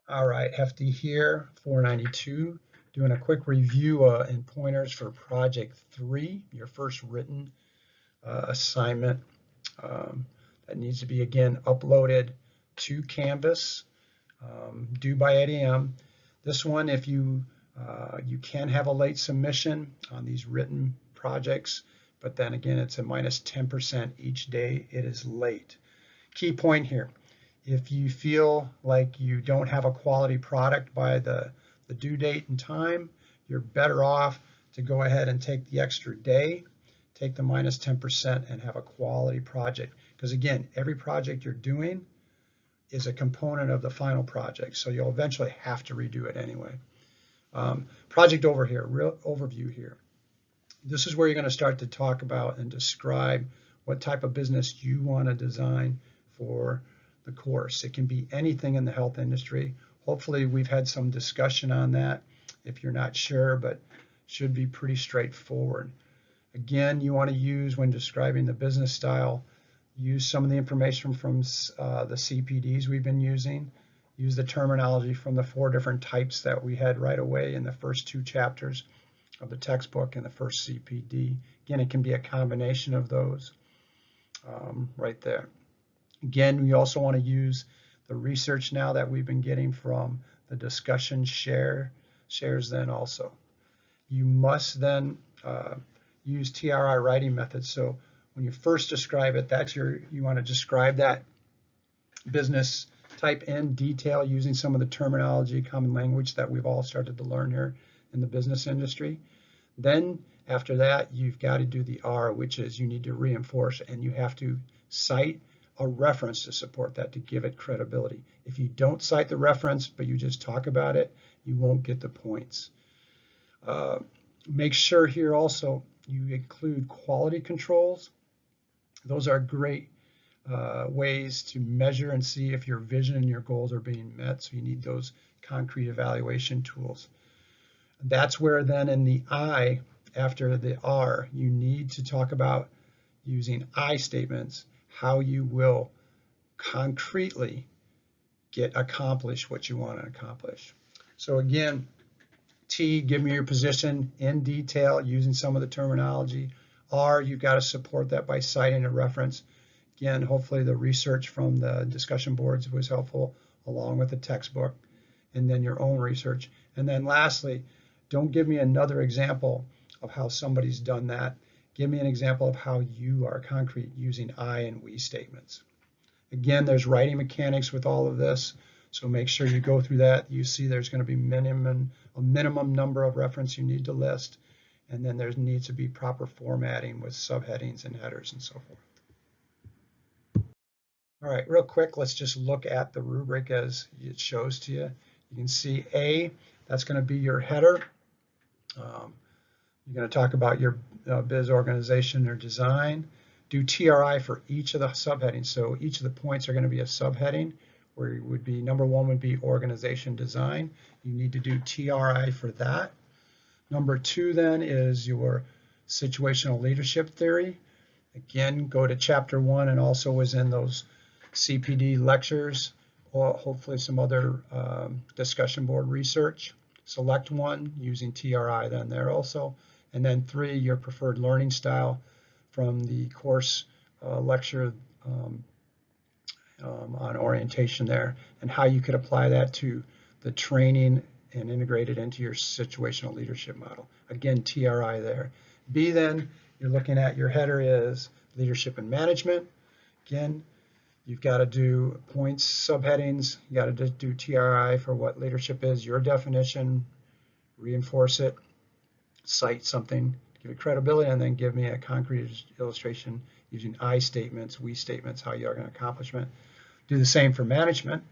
All right, Hefty here, 492, doing a quick review and pointers for Project 3, your first written assignment that needs to be, again, uploaded to Canvas, due by 8 a.m. This one, if you can have a late submission on these written projects, but then again, it's a minus 10% each day it is late. Key point here. If you feel like you don't have a quality product by the due date and time, you're better off to go ahead and take the extra day, take the minus 10% and have a quality project. Because again, every project you're doing is a component of the final project. So you'll eventually have to redo it anyway. Project overview here. This is where you're going to start to talk about and describe what type of business you want to design for the course. It can be anything in the health industry. Hopefully we've had some discussion on that if you're not sure, but should be pretty straightforward. Again, you want to use, when describing the business style, use some of the information from the CPDs we've been using. Use the terminology from the 4 different types that we had right away in the first 2 chapters of the textbook and the first CPD. Again, it can be a combination of those right there. Again, we also want to use the research now that we've been getting from the discussion shares then also. You must then use TRI writing methods. So when you first describe it, you want to describe that business type in detail using some of the terminology, common language that we've all started to learn here in the business industry. Then after that, you've got to do the R, which is you need to reinforce, and you have to cite a reference to support that to give it credibility. If you don't cite the reference, but you just talk about it, you won't get the points. Make sure here also you include quality controls. Those are great ways to measure and see if your vision and your goals are being met. So you need those concrete evaluation tools. That's where then in the I, after the R, you need to talk about using I statements, how you will concretely accomplish what you want to accomplish. So again, T, give me your position in detail using some of the terminology. R, you've got to support that by citing a reference. Again, hopefully the research from the discussion boards was helpful along with the textbook, and then your own research. And then lastly, don't give me another example of how somebody's done that. Give me an example of how you are concrete using I and we statements. Again, there's writing mechanics with all of this, so make sure you go through that. You see there's going to be a minimum number of references you need to list, and then there needs to be proper formatting with subheadings and headers and so forth. All right, real quick, let's just look at the rubric as it shows to you. You can see A, that's going to be your header. You're going to talk about your biz organization or design. Do TRI for each of the subheadings. So each of the points are going to be a subheading, where it would be number 1 would be organization design. You need to do TRI for that. Number 2 then is your situational leadership theory. Again, go to chapter 1 and also was in those CPD lectures, or hopefully some other discussion board research. Select one using TRI then there also. And then 3, your preferred learning style from the course lecture on orientation there, and how you could apply that to the training and integrate it into your situational leadership model. Again, TRI there. B then, you're looking at your header is leadership and management. Again, you've got to do points, subheadings. You got to do TRI for what leadership is, your definition, reinforce it, cite something, give it credibility, and then give me a concrete illustration using I statements, we statements, how you are going to accomplish it. Do the same for management.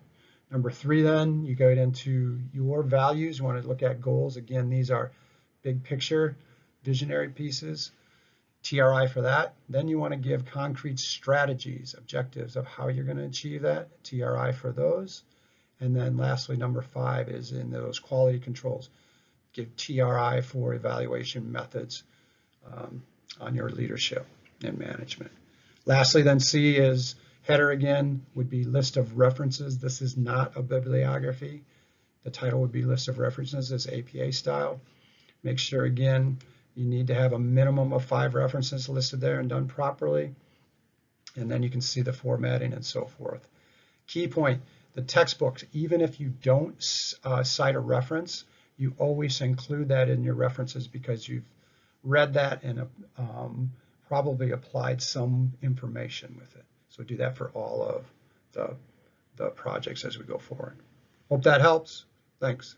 Number 3 then, you go into your values. You want to look at goals. Again, these are big picture, visionary pieces. TRI for that. Then you want to give concrete strategies, objectives of how you're going to achieve that. TRI for those. And then lastly, number 5 is in those quality controls. Give TRI for evaluation methods on your leadership and management. Lastly, then C is header again, would be list of references. This is not a bibliography. The title would be List of References as APA style. Make sure, again, you need to have a minimum of 5 references listed there and done properly. And then you can see the formatting and so forth. Key point, the textbooks, even if you don't cite a reference, you always include that in your references because you've read that and probably applied some information with it. So do that for all of the projects as we go forward. Hope that helps. Thanks.